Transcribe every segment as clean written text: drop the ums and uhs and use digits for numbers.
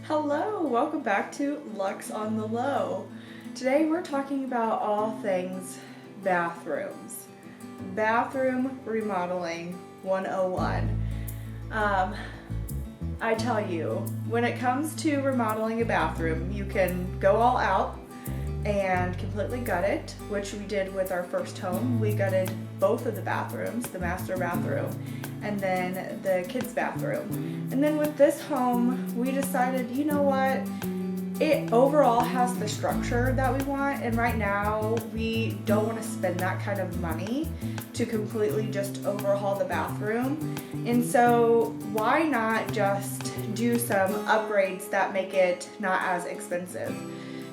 Hello, welcome back to Lux on the Low. Today we're talking about all things bathrooms. Bathroom remodeling 101. I tell you, when it comes to remodeling a bathroom, you can go all out and completely gut it, which we did with our first home. We gutted both of the bathrooms, the master bathroom and then the kids' bathroom. And then with this home, we decided, you know what? It overall has the structure that we want, and right now we don't want to spend that kind of money to completely just overhaul the bathroom. And so why not just do some upgrades that make it not as expensive?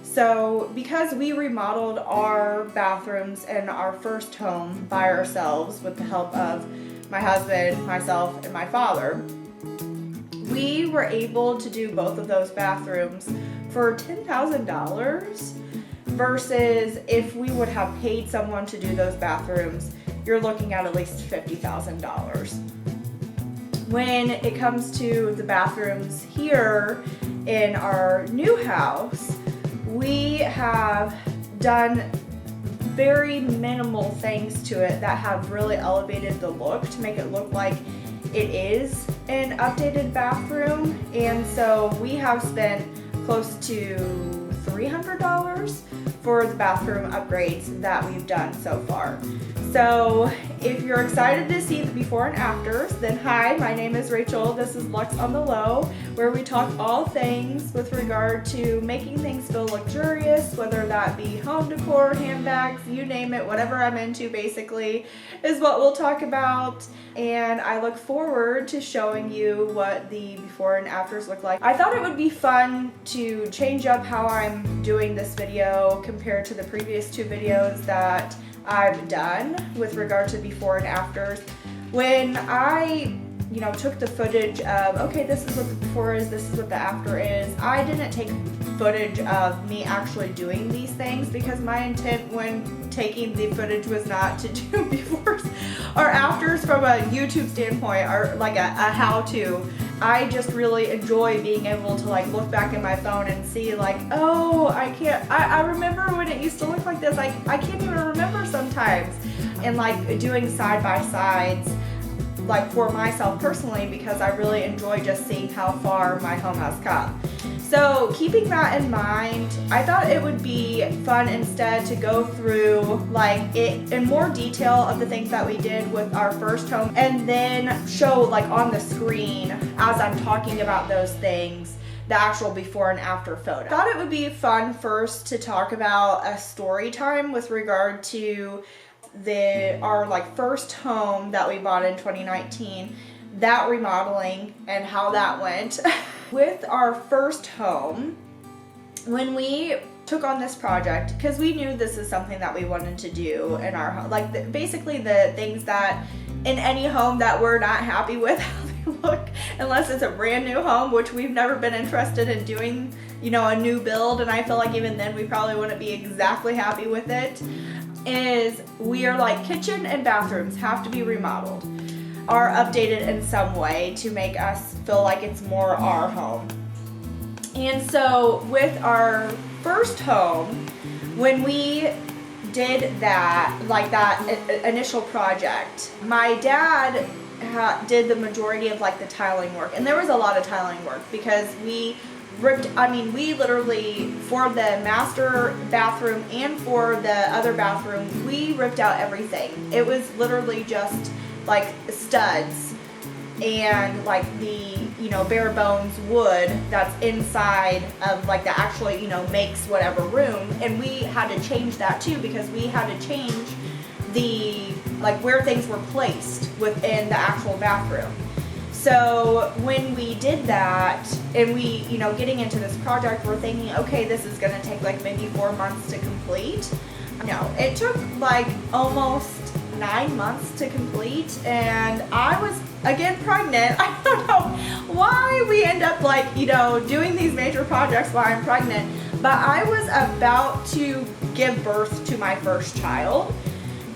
So because we remodeled our bathrooms in our first home by ourselves with the help of my husband, myself, and my father, we were able to do both of those bathrooms for $10,000 versus if we would have paid someone to do those bathrooms, you're looking at least $50,000. When it comes to the bathrooms here in our new house, we have done very minimal things to it that have really elevated the look to make it look like it is an updated bathroom. And so we have spent close to $300 for the bathroom upgrades that we've done so far. So if you're excited to see the before and afters, then hi, my name is Rachel. This is Lux on the Low, where we talk all things with regard to making things feel luxurious, whether that be home decor, handbags, you name it, whatever I'm into basically is what we'll talk about. And I look forward to showing you what the before and afters look like. I thought it would be fun to change up how I'm doing this video compared to the previous two videos that I've done with regard to before and afters. When I took the footage of, okay, this is what the before is, this is what the after is, I didn't take footage of me actually doing these things because my intent when taking the footage was not to do befores or afters from a YouTube standpoint or like a how-to. I just really enjoy being able to like look back in my phone and see like, oh, I remember when it used to look like this. I can't even remember sometimes. And like doing side-by-sides like for myself personally because I really enjoy just seeing how far my home has come. So keeping that in mind, I thought it would be fun instead to go through like it in more detail of the things that we did with our first home and then show like on the screen as I'm talking about those things the actual before and after photo. I thought it would be fun first to talk about a story time with regard to our like first home that we bought in 2019, that remodeling and how that went. With our first home, when we took on this project, because we knew this is something that we wanted to do in our home, like basically the things that in any home that we're not happy with how they look, unless it's a brand new home, which we've never been interested in doing, a new build, and I feel like even then we probably wouldn't be exactly happy with it, is we are like kitchen and bathrooms have to be remodeled or updated in some way to make us feel like it's more our home. And so with our first home, when we did that, like that initial project, my dad did the majority of like the tiling work, and there was a lot of tiling work because we literally, for the master bathroom and for the other bathroom, we ripped out everything. It was literally just like studs and like the, bare bones wood that's inside of like the actually, makes whatever room. And we had to change that too because we had to change the, like where things were placed within the actual bathroom. So when we did that and we, getting into this project, we're thinking, okay, this is going to take like maybe 4 months to complete. No, it took like almost 9 months to complete, and I was again pregnant. I don't know why we end up like, doing these major projects while I'm pregnant, but I was about to give birth to my first child,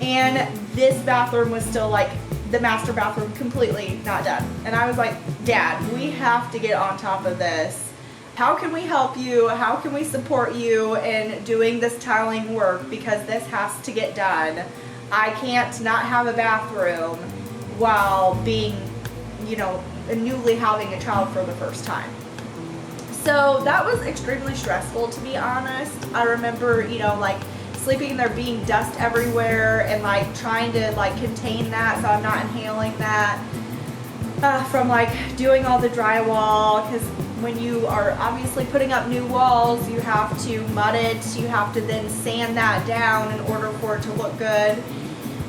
and this bathroom was still like the master bathroom completely not done. And I was like, Dad, we have to get on top of this how can we help you? How can we support you in doing this tiling work? Because this has to get done. I can't not have a bathroom while being, newly having a child for the first time. So that was extremely stressful, to be honest. I remember, sleeping there being dust everywhere and trying to contain that so I'm not inhaling that from doing all the drywall, because when you are obviously putting up new walls, you have to mud it, you have to then sand that down in order for it to look good.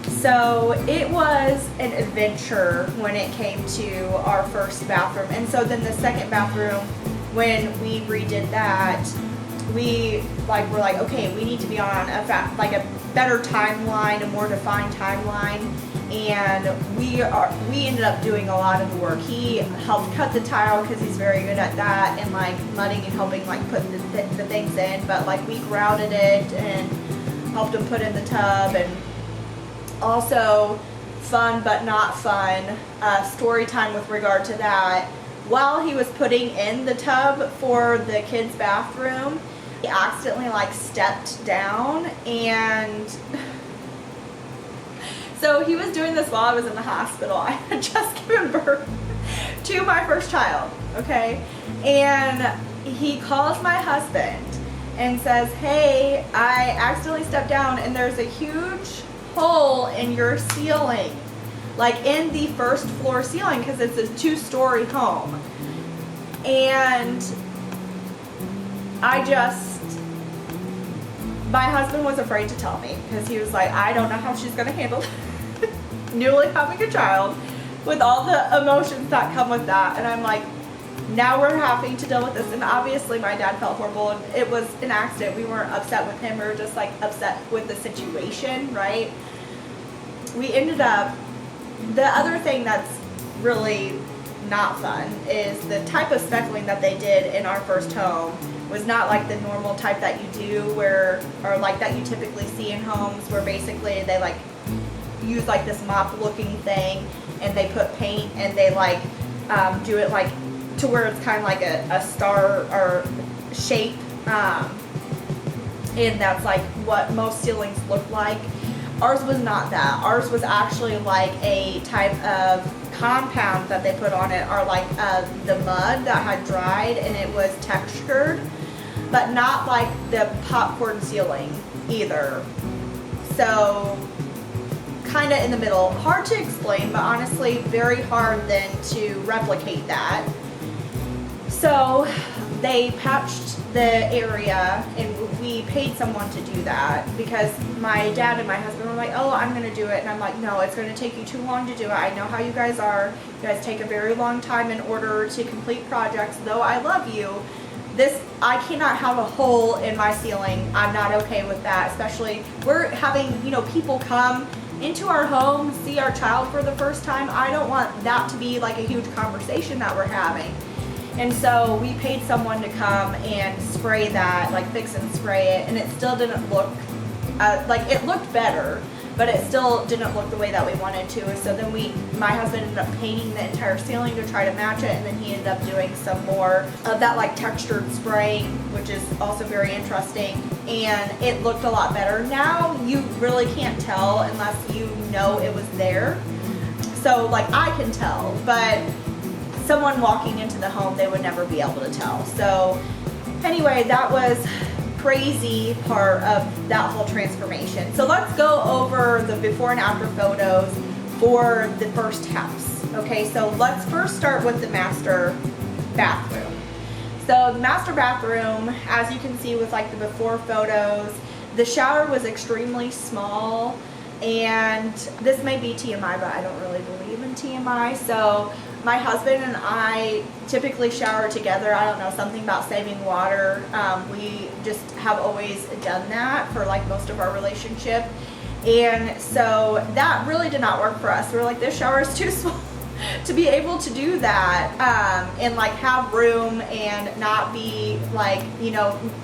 So it was an adventure when it came to our first bathroom. And so then the second bathroom, when we redid that, we were like, okay, we need to be on a better timeline, a more defined timeline. And we ended up doing a lot of the work. He helped cut the tile because he's very good at that, and mudding and helping put the things in. But we grouted it and helped him put in the tub. And also, fun but not fun story time with regard to that. While he was putting in the tub for the kids' bathroom, he accidentally stepped down, and so he was doing this while I was in the hospital. I had just given birth to my first child, okay? And he calls my husband and says, hey, I accidentally stepped down and there's a huge hole in your ceiling, in the first floor ceiling, because it's a 2-story home. And my husband was afraid to tell me, because he was like, I don't know how she's going to handle newly having a child with all the emotions that come with that. And I'm like, now we're having to deal with this. And obviously my dad felt horrible, and it was an accident. We weren't upset with him, we were just upset with the situation, right? We ended up, the other thing that's really not fun is the type of speckling that they did in our first home was not the normal type that you do or that you typically see in homes, where basically they use this mop looking thing and they put paint and they do it to where it's kind of a star or shape, and that's what most ceilings look like. Ours was not that. Ours was actually a type of compound that they put on it, or the mud that had dried and it was textured, but not the popcorn ceiling either. So kind of in the middle. Hard to explain, but honestly very hard then to replicate that. So they patched the area, and we paid someone to do that, because my dad and my husband were like, oh, I'm going to do it. And I'm like, no, it's going to take you too long to do it. I know how you guys are. You guys take a very long time in order to complete projects. Though I love you, I cannot have a hole in my ceiling. I'm not okay with that. Especially we're having, people come into our home, see our child for the first time. I don't want that to be a huge conversation that we're having. And so we paid someone to come and spray that, fix and spray it, and it still didn't look, it looked better, but it still didn't look the way that we wanted to. So then my husband ended up painting the entire ceiling to try to match it, and then he ended up doing some more of that textured spraying, which is also very interesting, and it looked a lot better. Now you really can't tell unless you know it was there. So I can tell, but someone walking into the home, they would never be able to tell. So anyway, that was crazy part of that whole transformation. So let's go over the before and after photos for the first house. Okay, so let's first start with the master bathroom. So the master bathroom, as you can see with the before photos, the shower was extremely small, and this may be TMI, but I don't really believe in TMI. So my husband and I typically shower together. I don't know, something about saving water. We just have always done that for most of our relationship. And so that really did not work for us. We were like, this shower is too small to be able to do that, and have room and not be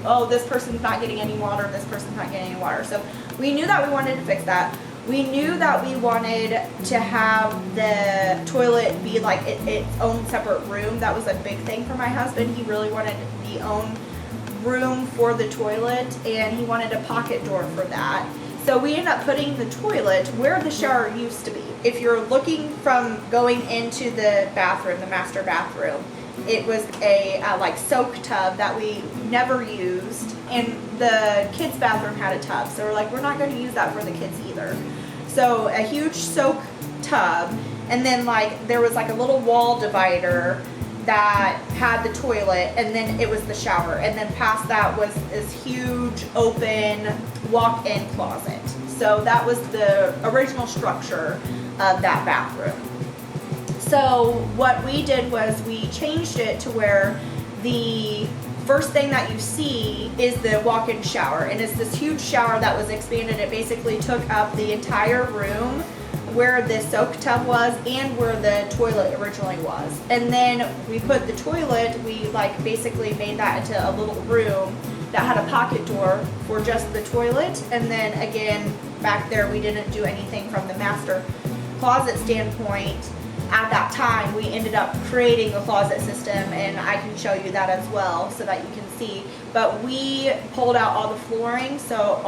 oh, this person's not getting any water, this person's not getting any water. So we knew that we wanted to fix that. We knew that we wanted to have the toilet be like its own separate room. That was a big thing for my husband. He really wanted the own room for the toilet, and he wanted a pocket door for that. So we ended up putting the toilet where the shower used to be. If you're looking from going into the bathroom, the master bathroom, it was a like soak tub that we never used, and the kids' bathroom had a tub. So we're like, we're not going to use that for the kids either. So a huge soak tub, and then like there was like a little wall divider that had the toilet, and then it was the shower, and then past that was this huge open walk-in closet. So that was the original structure of that bathroom. So what we did was we changed it to where the first thing that you see is the walk-in shower, and it's this huge shower that was expanded. It basically took up the entire room where the soak tub was and where the toilet originally was. And then we put the toilet, we like basically made that into a little room that had a pocket door for just the toilet. And then again, back there we didn't do anything from the master closet standpoint. At that time, we ended up creating a closet system, and I can show you that as well so that you can see. But we pulled out all the flooring, so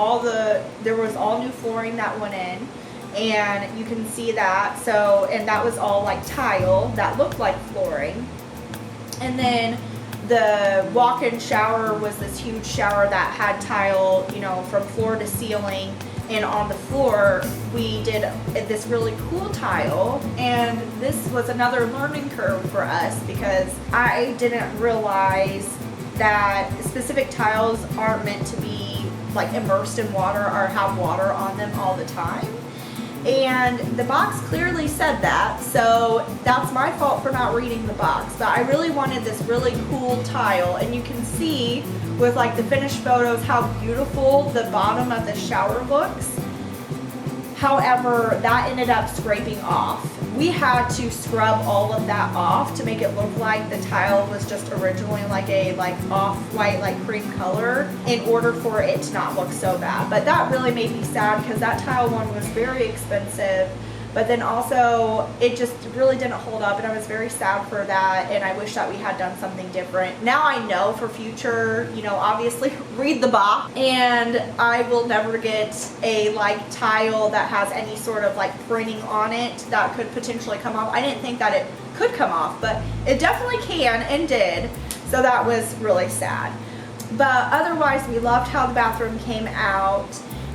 there was all new flooring that went in, and you can see that. So, and that was all like tile that looked like flooring. And then the walk-in shower was this huge shower that had tile, you know, from floor to ceiling. And on the floor, we did this really cool tile, and this was another learning curve for us because I didn't realize that specific tiles aren't meant to be like immersed in water or have water on them all the time. And the box clearly said that, so that's my fault for not reading the box. But I really wanted this really cool tile, and you can see with like the finished photos how beautiful the bottom of the shower looks. However, that ended up scraping off. We had to scrub all of that off to make it look like the tile was just originally like a off-white like cream color in order for it to not look so bad. But that really made me sad because that tile one was very expensive, but then also it just really didn't hold up, and I was very sad for that, and I wish that we had done something different. Now I know for future, you know, obviously read the box, and I will never get a like tile that has any sort of like printing on it that could potentially come off. I didn't think that it could come off, but it definitely can and did, so that was really sad. But otherwise, we loved how the bathroom came out.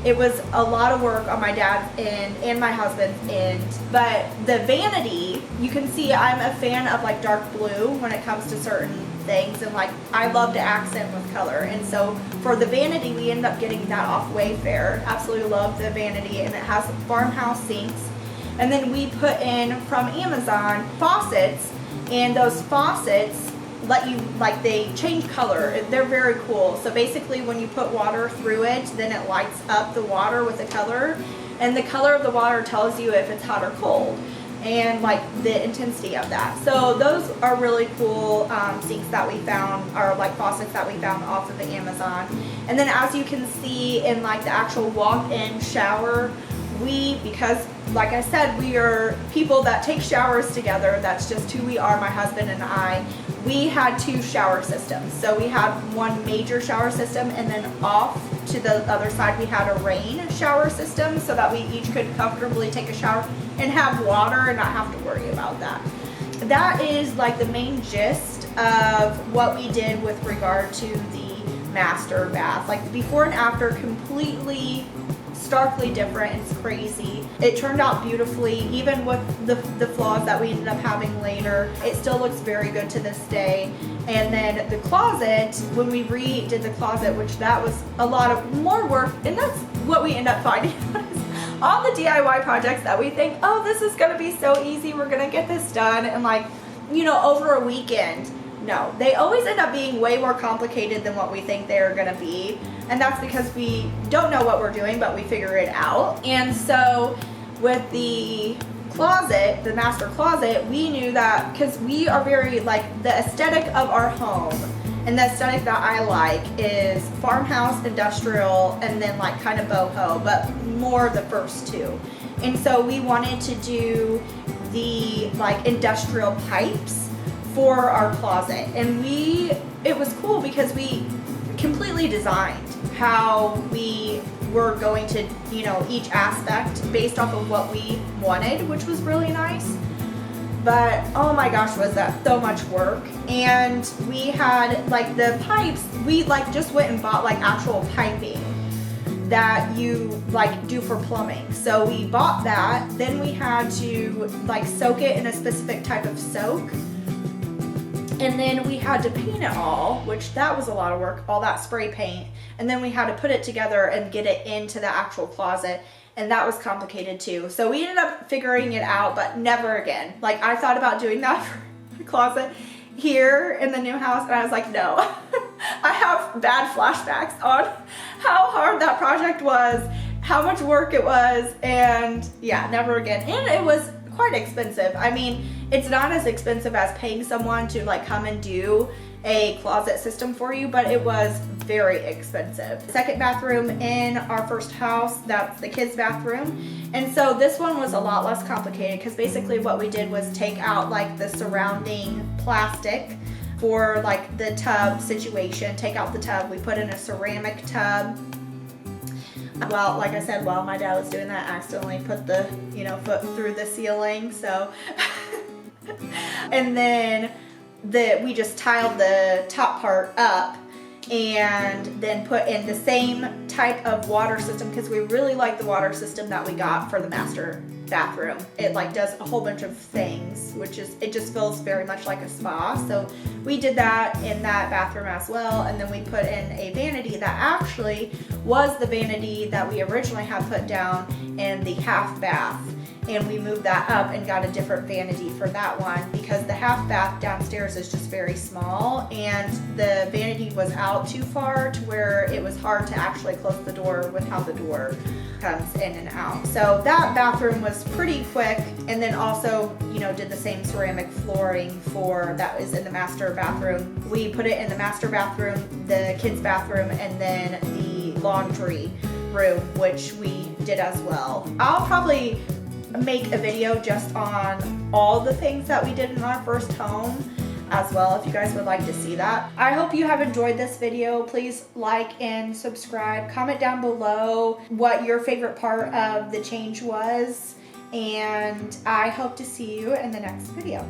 It was a lot of work on my dad's end and my husband's end. But the vanity, you can see I'm a fan of like dark blue when it comes to certain things, and like I love to accent with color. And so for the vanity, we ended up getting that off Wayfair. Absolutely love the vanity, and it has farmhouse sinks. And then we put in from Amazon faucets, and those faucets let you, like, they change color. They're very cool. So basically when you put water through it, then it lights up the water with a color, and the color of the water tells you if it's hot or cold and like the intensity of that. So those are really cool sinks that we found, or like faucets that we found off of the Amazon. And then as you can see in like the actual walk-in shower, because like I said, we are people that take showers together. That's just who we are, my husband and I. We had two shower systems. So we had one major shower system, and then off to the other side we had a rain shower system, so that we each could comfortably take a shower and have water and not have to worry about that. That is like the main gist of what we did with regard to the master bath. Like the before and after, completely starkly different. It's crazy. It turned out beautifully, even with the flaws that we ended up having later. It still looks very good to this day. And then the closet, when we redid the closet, which that was a lot of more work, and that's what we end up finding all the DIY projects that we think, oh, this is gonna be so easy, we're gonna get this done, and like, you know, over a weekend. No, they always end up being way more complicated than what we think they are gonna be. And that's because we don't know what we're doing, but we figure it out. And so with the closet, the master closet, we knew that because we are very like the aesthetic of our home, and the aesthetic that I like is farmhouse, industrial, and then like kind of boho. But more the first two. And so we wanted to do the like industrial pipes for our closet. And it was cool because we completely designed how we were going to, you know, each aspect based off of what we wanted, which was really nice. But oh my gosh, was that so much work. And we had like the pipes, we like just went and bought like actual piping that you like do for plumbing. So we bought that, then we had to like soak it in a specific type of soak. And then we had to paint it all, which that was a lot of work, all that spray paint. And then we had to put it together and get it into the actual closet. And that was complicated too. So we ended up figuring it out, but never again. Like I thought about doing that for the closet here in the new house, and I was like, no. I have bad flashbacks on how hard that project was, how much work it was, and yeah, never again. And it was quite expensive. I mean, it's not as expensive as paying someone to like come and do a closet system for you, but it was very expensive. Second bathroom in our first house, that's the kids' bathroom. And so this one was a lot less complicated because basically what we did was take out like the surrounding plastic for like the tub situation, take out the tub, we put in a ceramic tub. Well, like I said, while my dad was doing that, I accidentally put the, you know, foot through the ceiling, so. And then we just tiled the top part up and then put in the same type of water system because we really like the water system that we got for the master bathroom. It like does a whole bunch of things, which is, it just feels very much like a spa. So we did that in that bathroom as well. And then we put in a vanity that actually was the vanity that we originally had put down in the half bath. And we moved that up and got a different vanity for that one because the half bath downstairs is just very small and the vanity was out too far to where it was hard to actually close the door with how the door comes in and out. So that bathroom was pretty quick, and then also, you know, did the same ceramic flooring for that is in the master bathroom. We put it in the master bathroom, the kids' bathroom, and then the laundry room, which we did as well. I'll probably make a video just on all the things that we did in our first home as well, if you guys would like to see that. I hope you have enjoyed this video. Please like and subscribe. Comment down below what your favorite part of the change was, and I hope to see you in the next video.